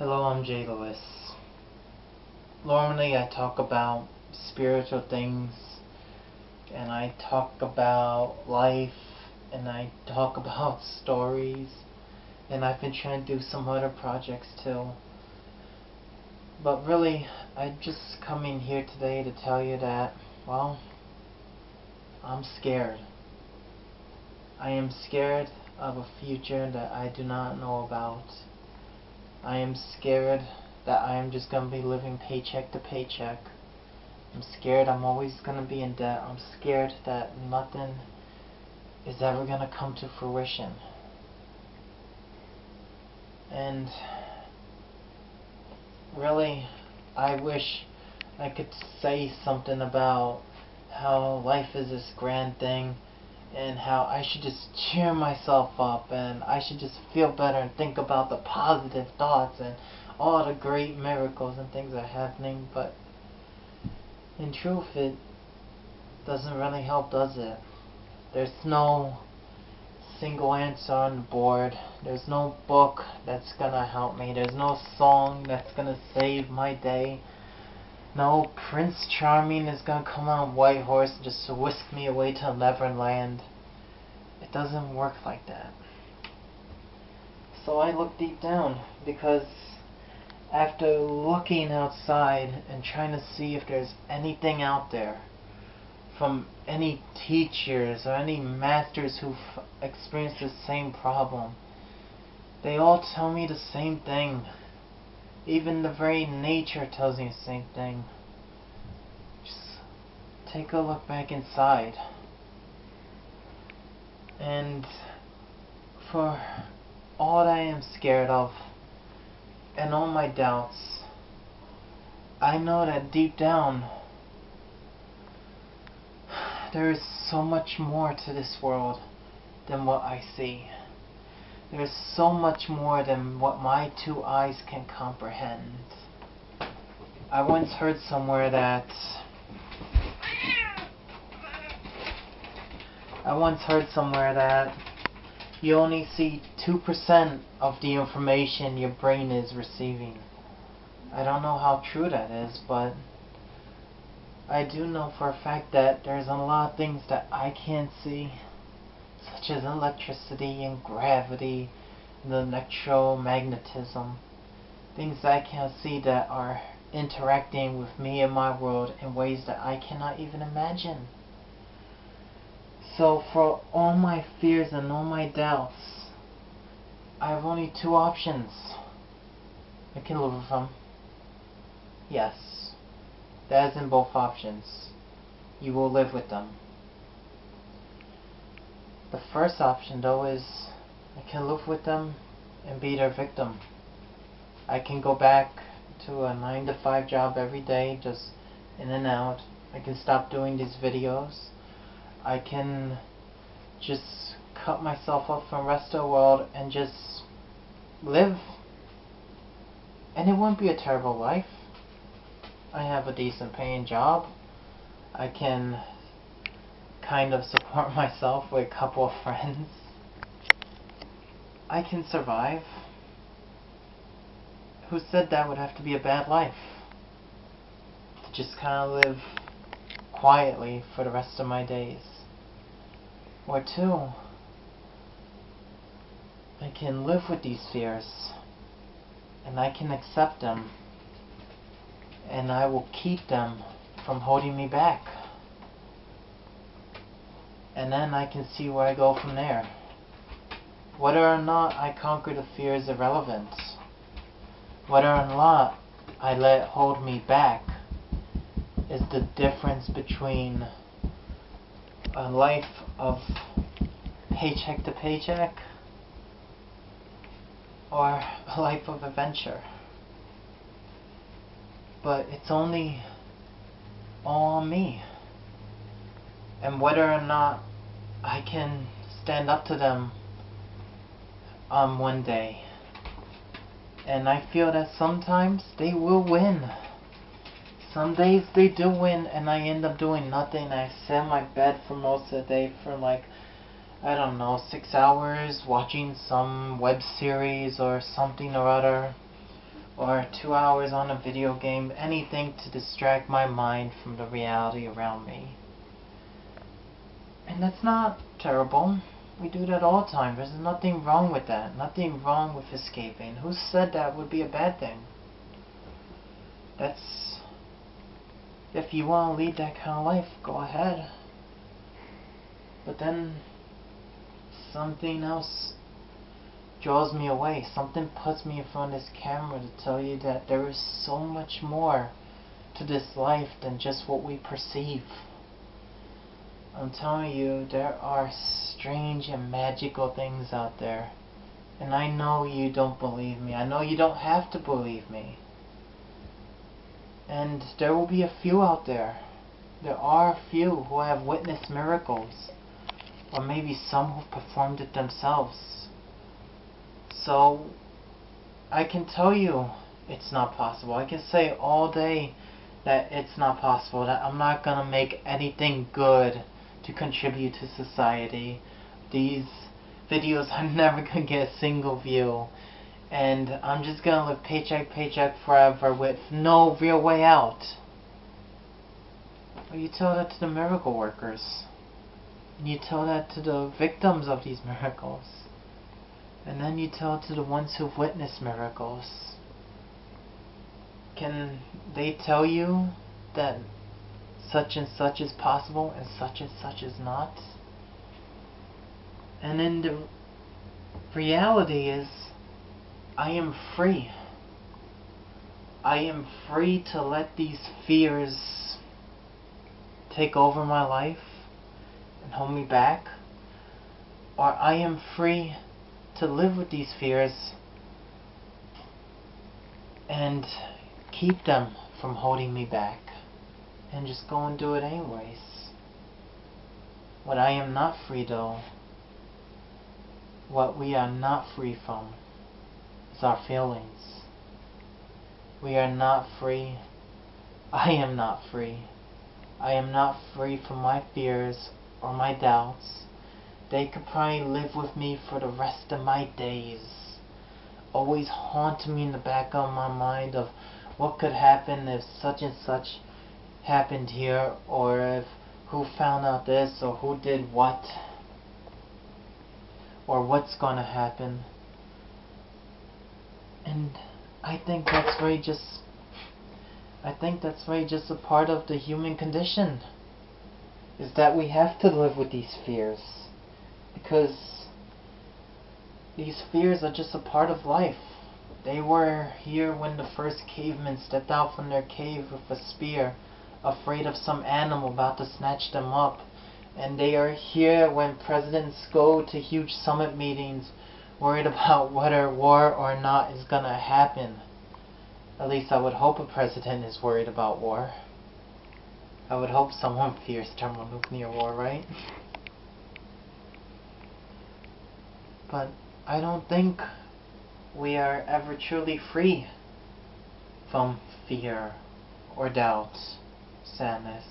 Hello, I'm Jay Lewis. Normally I talk about spiritual things, and I talk about life, and I talk about stories, and I've been trying to do some other projects too. But really, I'm just coming here today to tell you that, well, I'm scared. I am scared of a future that I do not know about. I am scared that I am just going to be living paycheck to paycheck. I'm scared I'm always going to be in debt. I'm scared that nothing is ever going to come to fruition. And really, I wish I could say something about how life is this grand thing, and how I should just cheer myself up, and I should just feel better and think about the positive thoughts and all the great miracles and things that are happening. But in truth, it doesn't really help, does it? There's no single answer on the board. There's no book that's gonna help me. There's no song that's gonna save my day. No Prince Charming is gonna come on a white horse and just whisk me away to Neverland. It doesn't work like that. So I look deep down, because after looking outside and trying to see if there's anything out there from any teachers or any masters who've experienced the same problem, they all tell me the same thing. Even the very nature tells me the same thing. Just take a look back inside. And for all that I am scared of and all my doubts, I know that deep down there is so much more to this world than what I see. There is so much more than what my two eyes can comprehend. I once heard somewhere that you only see 2% of the information your brain is receiving. I don't know how true that is, but I do know for a fact that there's a lot of things that I can't see, such as electricity and gravity and electromagnetism. Things that I can't see that are interacting with me and my world in ways that I cannot even imagine. So for all my fears and all my doubts, I have only two options. I can live with them. Yes, that is in both options. You will live with them. The first option, though, is I can live with them and be their victim. I can go back to a 9-to-5 job every day, just in and out. I can stop doing these videos. I can just cut myself off from the rest of the world and just live. And it won't be a terrible life. I have a decent paying job. I can kind of support myself with a couple of friends. I can survive. Who said that would have to be a bad life? To just kind of live quietly for the rest of my days. Or two, I can live with these fears, and I can accept them, and I will keep them from holding me back. And then I can see where I go from there. Whether or not I conquer the fear is irrelevant. Whether or not I let it hold me back is the difference between a life of paycheck to paycheck or a life of adventure. But it's only all on me. And whether or not I can stand up to them one day. And I feel that sometimes they will win. Some days they do win and I end up doing nothing. I sit in my bed for most of the day for like, I don't know, 6 hours watching some web series or something or other. or 2 hours on a video game, anything to distract my mind from the reality around me. And that's not terrible. We do that all the time. There's nothing wrong with that. Nothing wrong with escaping. Who said that would be a bad thing? That's... If you want to lead that kind of life, go ahead. But then something else draws me away. Something puts me in front of this camera to tell you that there is so much more to this life than just what we perceive. I'm telling you, there are strange and magical things out there. And I know you don't believe me. I know you don't have to believe me. And there will be a few out there. There are a few who have witnessed miracles. Or maybe some who've performed it themselves. So, I can tell you it's not possible. I can say all day that it's not possible. That I'm not gonna make anything good to contribute to society. These videos are never gonna get a single view. And I'm just gonna live paycheck to paycheck forever with no real way out. Well, you tell that to the miracle workers. And you tell that to the victims of these miracles. And then you tell it to the ones who've witnessed miracles. Can they tell you that such and such is possible and such is not? And then the reality is, I am free. I am free to let these fears take over my life and hold me back. Or I am free to live with these fears and keep them from holding me back. And just go and do it anyways. What I am not free though, what we are not free from, is our feelings. We are not free. I am not free. I am not free from my fears or my doubts. They could probably live with me for the rest of my days. Always haunting me in the back of my mind of what could happen if such and such happened here, or if who found out this, or who did what, or what's gonna happen. And I think that's really just a part of the human condition, is that we have to live with these fears, because these fears are just a part of life. They were here when the first cavemen stepped out from their cave with a spear, afraid of some animal about to snatch them up. And they are here when presidents go to huge summit meetings worried about whether war or not is gonna happen. At least I would hope a president is worried about war. I would hope someone fears thermonuclear war, right? But I don't think we are ever truly free from fear or doubt, sadness.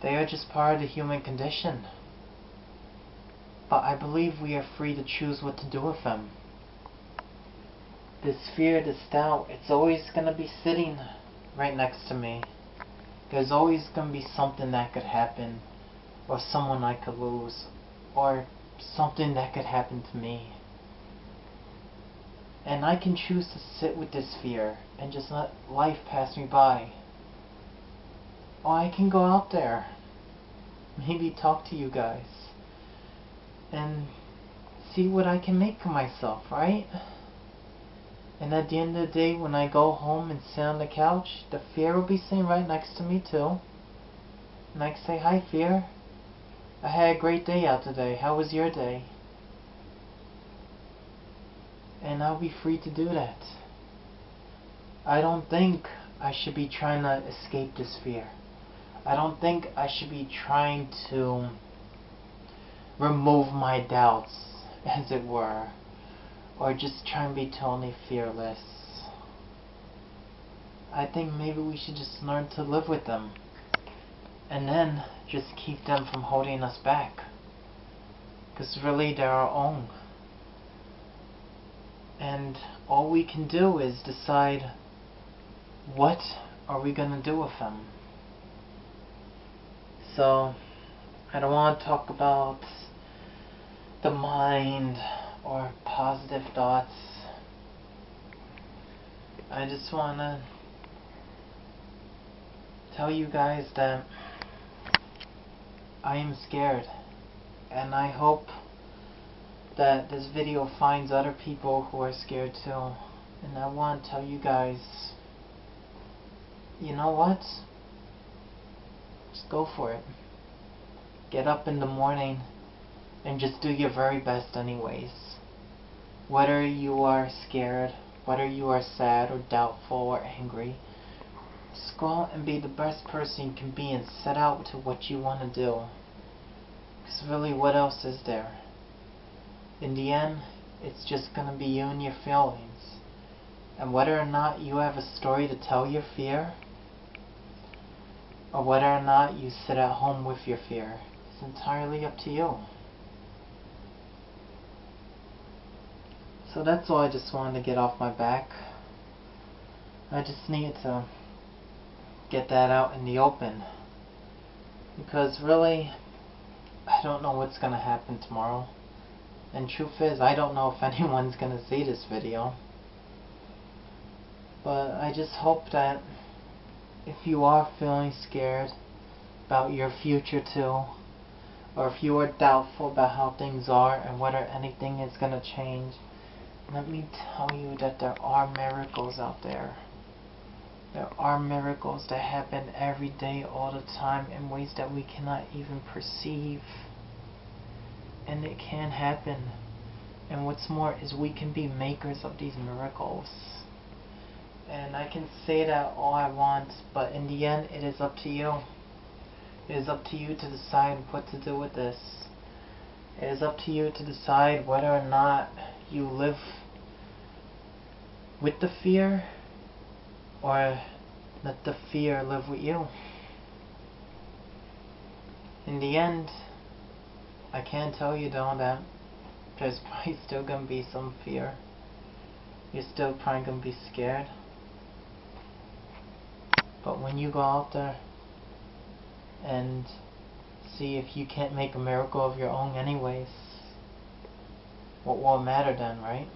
They are just part of the human condition. But I believe we are free to choose what to do with them. This fear, this doubt, it's always going to be sitting right next to me. There's always going to be something that could happen, or someone I could lose, or something that could happen to me. And I can choose to sit with this fear and just let life pass me by. Or I can go out there, maybe talk to you guys, and see what I can make of myself, right? And at the end of the day, when I go home and sit on the couch, the fear will be sitting right next to me too. And I can say, "Hi fear, I had a great day out today. How was your day?" And I'll be free to do that. I don't think I should be trying to escape this fear. I don't think I should be trying to remove my doubts, as it were, or just try and be totally fearless. I think maybe we should just learn to live with them, and then just keep them from holding us back, because really they're our own. And all we can do is decide, what are we going to do with them? So, I don't want to talk about the mind or positive thoughts. I just want to tell you guys that I am scared, and I hope that this video finds other people who are scared too. And I want to tell you guys, you know what? Just go for it. Get up in the morning and just do your very best anyways. Whether you are scared, whether you are sad or doubtful or angry, just go out and be the best person you can be and set out to what you want to do. Because really, what else is there? In the end, it's just going to be you and your feelings. And whether or not you have a story to tell your fear, or whether or not you sit at home with your fear, it's entirely up to you. So that's all I just wanted to get off my back. I just needed to get that out in the open. Because really, I don't know what's going to happen tomorrow. And truth is, I don't know if anyone's going to see this video. But I just hope that if you are feeling scared about your future too, or if you are doubtful about how things are and whether anything is going to change, let me tell you that there are miracles out there. There are miracles that happen every day, all the time, in ways that we cannot even perceive. And it can happen. And what's more is we can be makers of these miracles. And I can say that all I want, but in the end, it is up to you. It is up to you to decide what to do with this. It is up to you to decide whether or not you live with the fear, or let the fear live with you. In the end, I can tell you though that there's probably still going to be some fear. You're still probably going to be scared. But when you go out there and see if you can't make a miracle of your own anyways, what will it matter then, right?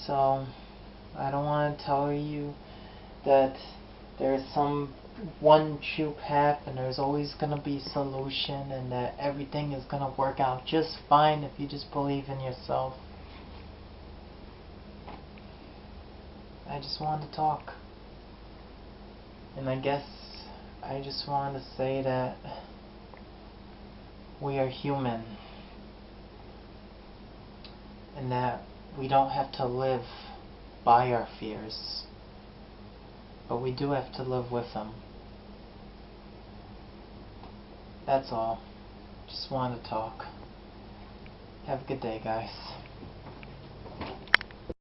So, I don't want to tell you that there's some one true path and there's always going to be a solution and that everything is going to work out just fine if you just believe in yourself. I just wanted to talk. And I guess I just wanted to say that we are human. And that we don't have to live by our fears. But we do have to live with them. That's all. Just wanted to talk. Have a good day, guys.